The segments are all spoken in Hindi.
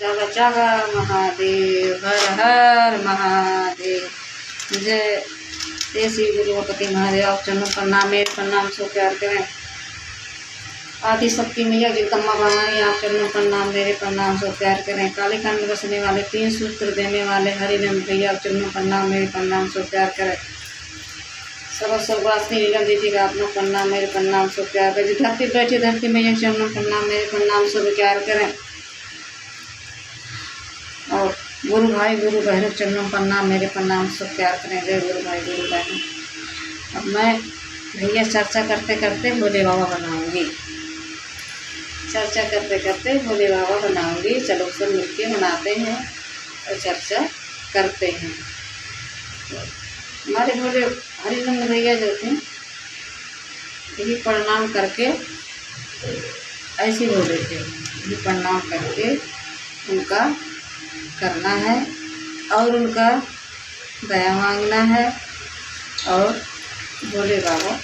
जागा जागा महादेव, हर हर महादेव। जय जय श्री गुरुपति महादेव। आप चरणों प्रणाम, मेरे प्रणाम सो प्यार करें। आदि शक्ति मैया जगदम्बा भवानी, आप चरणों प्रणाम, मेरे प्रणाम सो प्यार करें। काले खंड में बसने वाले 3 सूत्र देने वाले हरिनंद भैया, आप चरणों प्रणाम, मेरे प्रणाम सो प्यार करें। सर्वस्वासी नीलम दीदी का अपना प्रणाम, मेरे प्रणाम सो प्यार करें। धरती बैठे धरती मैया चरणों प्रणाम, मेरे प्रणाम सो प्यार करें। और गुरु भाई गुरु बहनों चरणों प्रणाम, मेरे प्रणाम सो प्यार करें। जय गुरु भाई गुरु बहनों। अब मैं भैया चर्चा करते करते भोले बाबा बनाऊंगी, चर्चा करते करते भोले बाबा बनाऊंगी। चलो सब मिलके मनाते हैं और चर्चा करते हैं। हमारे भोले हरिनंद भैया जो थे यही प्रणाम करके ऐसे बोले थे, यही प्रणाम करके उनका करना है और उनका दया मांगना है। और भोले बाबा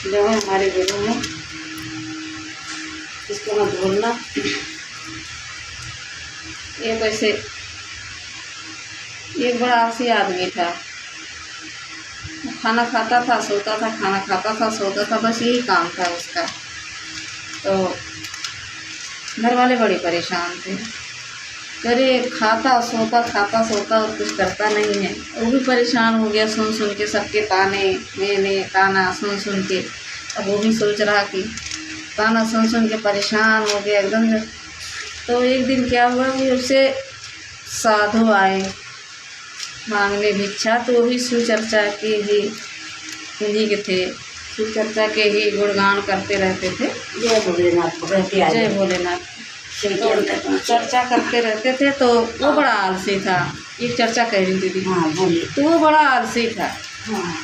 जो है हमारे गुरु हैं, इसको मत भूलना। ये वैसे एक बड़ा आलसी आदमी था, खाना खाता था सोता था, खाना खाता था सोता था, बस यही काम था उसका। तो घर वाले बड़े परेशान थे, अरे खाता सोता और कुछ करता नहीं है। वो भी परेशान हो गया सुन सुन के सबके ताने मेने ताना सुन सुन के। अब वो भी सोच रहा कि ताना सुन सुन के परेशान हो गया एकदम। तो एक दिन क्या हुआ कि उससे साधु आए मांगने भिक्षा, तो वो भी सुचर्चा के ही उन्हीं के थे, सुचर्चा के ही गुणगान करते रहते थे। जय भोलेनाथ, जय भोलेनाथ। तो चर्चा करते रहते थे। तो वो बड़ा आलसी था, एक चर्चा कह रही थी। हाँ बोले। तो वो बड़ा आलसी था, हाँ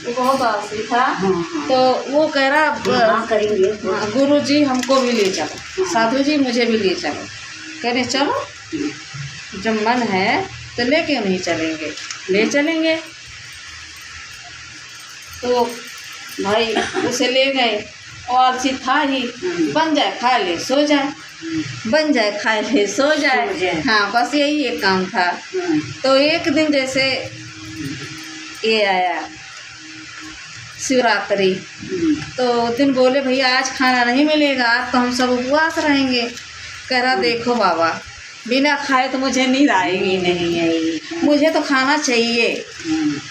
वो बहुत आलसी था। हाँ। तो वो कह रहा करेंगे गुरु जी हमको भी ले चलो, साधु जी मुझे भी ले चलो। कहने चलो, जब मन है तो ले क्यों नहीं चलेंगे, ले चलेंगे। तो भाई उसे ले गए, और आलसी था ही, बन जाए खा ले सो जाए, बन जाए खा ले सो जाए। हाँ बस यही एक काम था। तो एक दिन जैसे ये आया शिवरात्रि, तो दिन बोले भैया आज खाना नहीं मिलेगा, आज तो हम सब उपवास रहेंगे। कह रहा देखो बाबा, बिना खाए तो मुझे नींद आएगी नहीं, मुझे तो खाना चाहिए।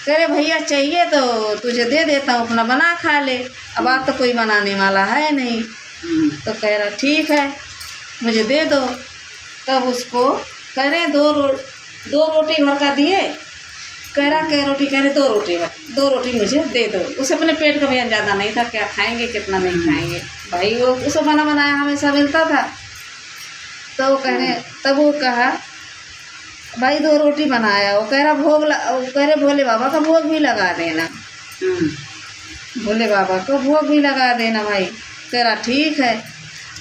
कह रहे भैया चाहिए तो तुझे दे देता हूँ, अपना बना खा ले, अब आज तो कोई बनाने वाला है नहीं। तो कह रहा ठीक है मुझे दे दो। तब उसको कह रहे दो रोटी भर का दिए। कह रहा क्या रोटी, कह रहे 2 रोटी मुझे दे दो। उसे अपने पेट का भी अंदाजा नहीं था, क्या खाएंगे कितना नहीं खाएंगे। भाई वो उसे बना बनाया हमेशा मिलता था। तो वो कह रहे, तब वो कहा भाई 2 रोटी बनाया। वो कह रहा वो कह रहे भोले बाबा का भोग भी लगा देना, भोले बाबा को भोग भी लगा देना भाई। कह रहा ठीक है।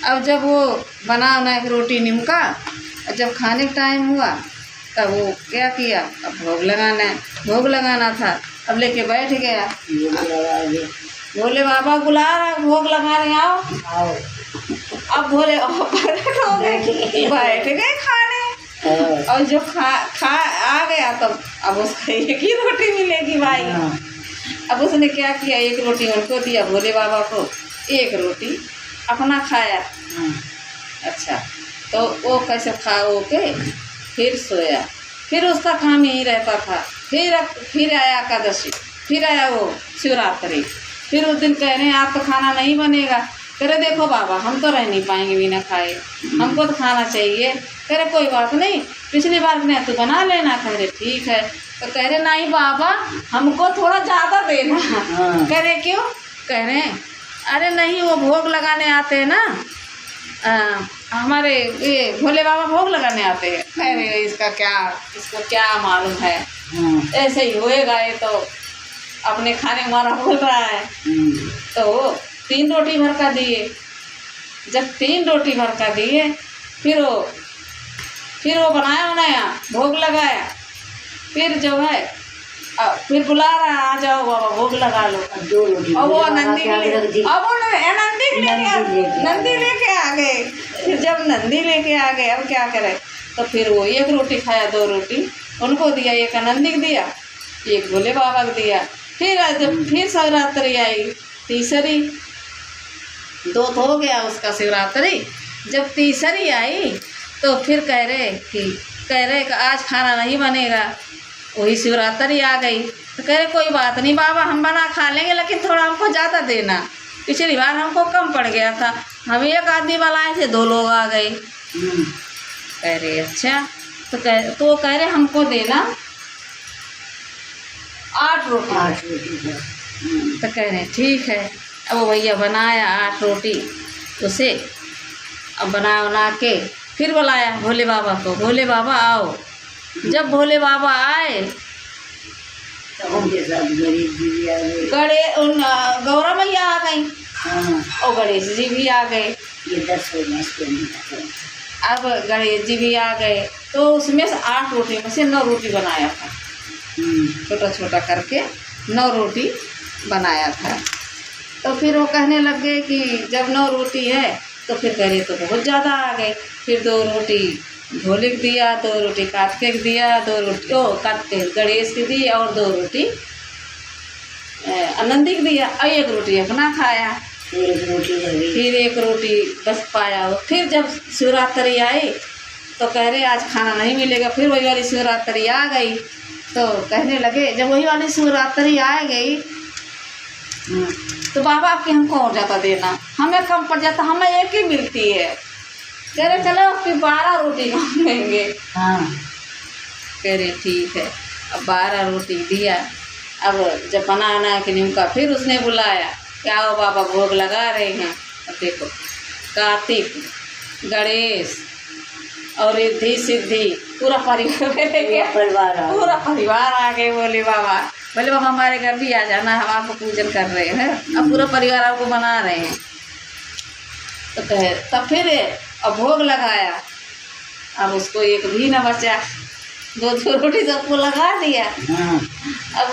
अब जब वो बना एक रोटी निमका, जब खाने का टाइम हुआ तब वो क्या किया, अब भोग लगाना था। अब लेके बैठ गया, भोले बाबा बुला रहा भोग लगाने आओ। अब भोले बैठ गए खाने, और जो खा आ गया तब अब उसको एक ही रोटी मिलेगी भाई। अब उसने क्या किया, 1 रोटी उनको दिया भोले बाबा को, 1 रोटी अपना खाया। अच्छा तो वो कैसे खा के फिर सोया। फिर उसका काम यही रहता था। फिर आया एकादशी, फिर आया वो शिवरात्रि। फिर उस दिन कह रहे हैं आप तो खाना नहीं बनेगा। कह रहे देखो बाबा हम तो रह नहीं पाएंगे बिना खाए, हमको तो खाना चाहिए। कह रहे कोई बात नहीं, पिछली बार ने तो बना लेना। कह रहे ठीक है। तो कह रहे नहीं बाबा हमको थोड़ा ज़्यादा देना। कह रहे क्यों? कह रहे अरे नहीं वो भोग लगाने आते हैं ना, हमारे ये भोले बाबा भोग लगाने आते हैं। कह रहे इसको क्या मालूम है, ऐसे ही होएगा, ये तो अपने खाने हमारा बोल रहा है। तो 3 रोटी भर का दिए। जब 3 रोटी भर का दिए, फिर वो बनाया भोग लगाया। फिर जो है फिर बुला रहा आ जाओ बाबा भोग लगा लो। दो रोटी और वो लगा नंदी के आगे रख दी। अब वो नंदी लेके आ गए। फिर जब नंदी लेके आ गए अब क्या करें, तो फिर वो एक रोटी खाया, दो रोटी उनको दिया, एक नंदी को दिया, एक भोले बाबा को दिया। फिर जब फिर शिवरात्रि आई तीसरी, दो तो हो गया उसका शिवरात्रि। जब तीसरी आई तो फिर कह रहे कि आज खाना नहीं बनेगा, वही शिवरात्रि आ गई। तो कह रहे कोई बात नहीं बाबा, हम बना खा लेंगे, लेकिन थोड़ा हमको ज़्यादा देना, पिछली बार हमको कम पड़ गया था, हम एक आदमी बनाए थे, दो लोग आ गए। कह रहे अच्छा, तो कह रहे हमको देना 8 रोटी। तो कह रहे ठीक है। अब वो भैया बनाया 8 रोटी उसे, अब बना के फिर बुलाया भोले बाबा को, भोले बाबा आओ। जब भोले बाबा आए उनके साथ गणेश जी भी आ गए, गौरा मैया आ गई और गणेश जी भी आ गए। ये 10 हो गए इसके अंदर। अब गणेश जी भी आ गए तो उसमें से 8 रोटी में से 9 रोटी बनाया था, छोटा छोटा करके 9 रोटी बनाया था। तो फिर वो कहने लग गए कि जब 9 रोटी है तो फिर कह रहे तो बहुत ज़्यादा आ गए। फिर 2 रोटी भोले को दिया, 2 रोटी कार्तिक को दिया, 2 रोटी कार्तिक गणेश को दी और 2 रोटी आनंदी को दिया और 1 रोटी अपना खाया। फिर 1 रोटी बच पाया। फिर जब शिवरात्रि आई तो कह रहे आज खाना नहीं मिलेगा। फिर वही वाली शिवरात्रि आ गई तो कहने लगे, जब वही वाली शिवरात्रि आ गई तो बाबा आपकी हमको और ज़्यादा देना, हमें कम पड़ जाता, हमें एक ही मिलती है। कह रहे चलो आपकी 12 रोटी मांगेंगे। कह रहे ठीक है। अब 12 रोटी दिया। अब जब बनाना कि निमका फिर उसने बुलाया, क्या हो बाबा भोग लगा रहे हैं। अब देखो कार्तिक गणेश और रिद्धि सिद्धि पूरा परिवार आ गए। बोले बाबा हमारे घर भी आ जाना, हम आपको पूजन कर रहे हैं, अब पूरा परिवार आपको बना रहे हैं। तो कहे तब फिर अब भोग लगाया। अब उसको एक भी न बचा, 2 रोटी सबको लगा दिया। अब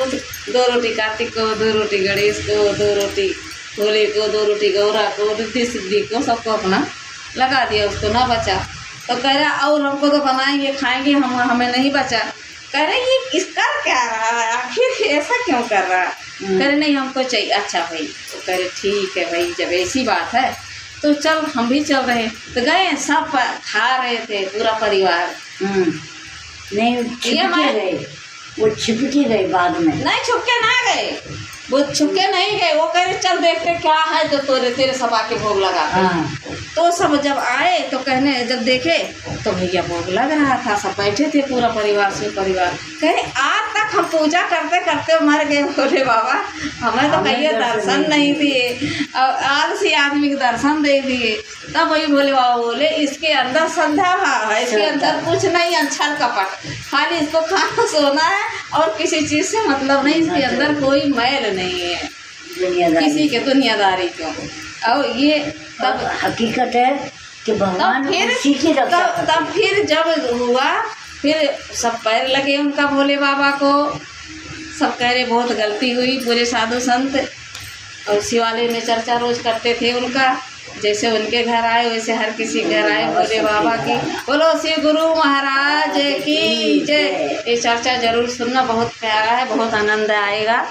2 रोटी कार्तिक को, 2 रोटी गणेश को, 2 रोटी भोले को, 2 रोटी गौरा को, रिद्धि सिद्धि को, सबको अपना लगा दिया, उसको ना बचा। तो कह रहा और हमको तो बनाएंगे खाएंगे, हमें नहीं बचा। कह रहे ये इसका क्या रहा है, आखिर ऐसा क्यों कर रहा। कह रहे नहीं हमको चाहिए। अच्छा भाई। तो कह रहे ठीक है भाई, जब ऐसी बात है तो चल हम भी चल रहे हैं। तो गए, सब खा रहे थे पूरा परिवार। नहीं वो छिपके गए बाद में। नहीं छुपके ना गए, वो छुपके नहीं गए। वो कह रहे चल देखते क्या है, तो तेरे सब आके भोग लगा। तो सब जब आए तो कहने जब देखे तो भैया भोग लग रहा था, सब बैठे थे पूरा परिवार से परिवार। कह रहे आज तक हम पूजा करते करते मर गए भोले बाबा, हमें तो कहिए दर्शन नहीं दिए, आलसी आदमी के दर्शन दे दिए। तब वही भोले बाबा बोले इसके अंदर श्रद्धा भाव है, इसके अंदर कुछ नहीं अंछल कपट, खाली इसको खाना सोना है और किसी चीज़ से मतलब नहीं, इसके अंदर कोई मैल नहीं है किसी के दुनियादारी को। और ये तब हकीकत है कि भगवान उसी की रक्षा करते हैं। तब फिर जब हुआ फिर सब पैर लगे उनका भोले बाबा को। सब कह रहे बहुत गलती हुई, पूरे साधु संत और शिवालय में चर्चा रोज करते थे उनका, जैसे उनके घर आए वैसे हर किसी घर आए भोले बाबा की। बोलो श्री गुरु महाराज की जय। ये चर्चा जरूर सुनना, बहुत प्यारा है, बहुत आनंद आएगा।